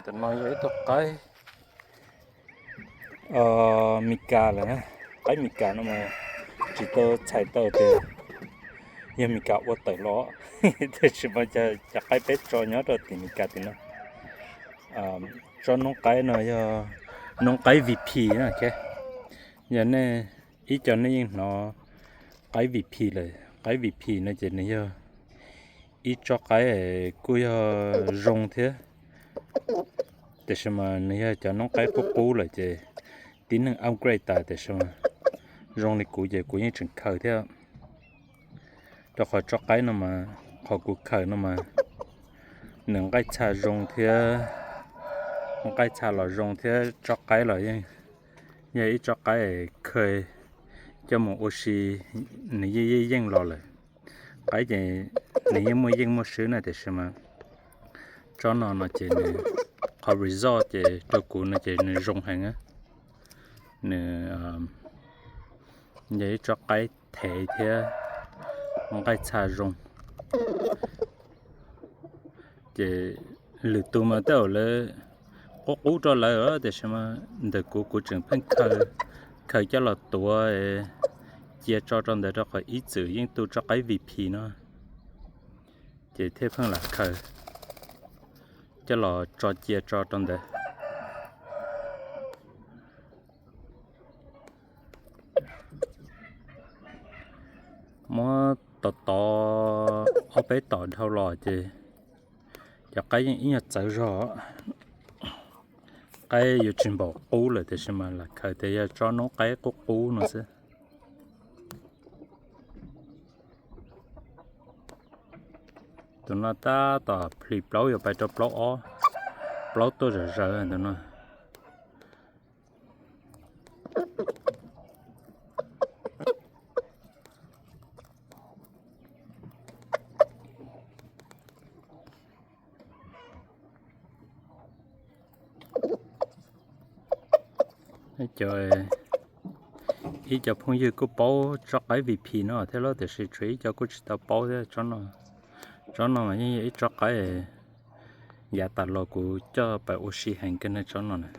แต่น้อยไอ้ตัวไก่มีกาแล้วนะไก่มีกาเนาะมาจิโตใช้โตเตยังมีกาว่าแต่ล้อแต่ชิมันจะไก่เป็ดจอเนาะตัวติมีกาติเนาะจอน้องไก่เนาะน้องไก่ VP นะแค่อย่างนี้อีจอนี่เนาะไก่ VP เลยไก่ VP นะเจนี่อีจอไก่กูrong thếแต่สมัยนี้จะน้องไก่กูเลยเจตีนึงอัปเกรดตายแต่สมัยrongนี่กูจะกูยังถึงเขาเท่าจะขอจอไก่น่ะมาขอกูเขาน่ะมาหนึ่งไก่ชา rong เท่าน้องไก่ชาหล่อ rong เท่าจอไก่หล่อยังอีจอไก่เคยจะมองโอชีนี่ยังรอเลยไก่จะนี่ยังไม่ซื้อนะแต่สมัยจอนอนเจเนี่ยเขา resort เจตัวกูนะเจเนี่ยรงแหงอ่ะเนี่ยยัยจักไก่เทเทียมันไก่ชารงเจหรือตัวมาเต่าเลยก็กูจะเลยแต่ใช่ไหมเด็กกูจึงเพิ่งเคยจะหลอดตัวเจียจอจนเดี๋ยวเขาอีจื่อยิ่งตัวจักไก่ VP เนาะเจเทียเพิ่งหลักเคยจะหล่อจอเจียจอตรงเดมัวต่อเอาไปต่อเท่าหล่อเจอยากไกยังอีกเจอรอไกอยู่จินบอกปูเลยแต่ใช่ไหมล่ะเคยแต่ยาจอน้องไกก็ปูน่ะสิตัวนั้นต่อพลีเปล่าอยู่ไปตัวเปล่าอ๋อเปล่าตัวจะเจอตัวนั้นtrời ý cho phong như cô bao cho cái VP nó thế đó thì sẽ truy cho cô chỉ tao bao thế cho nó mà như vậy cho cái giá tạt lô của cho bài oxy hành cái này cho nó này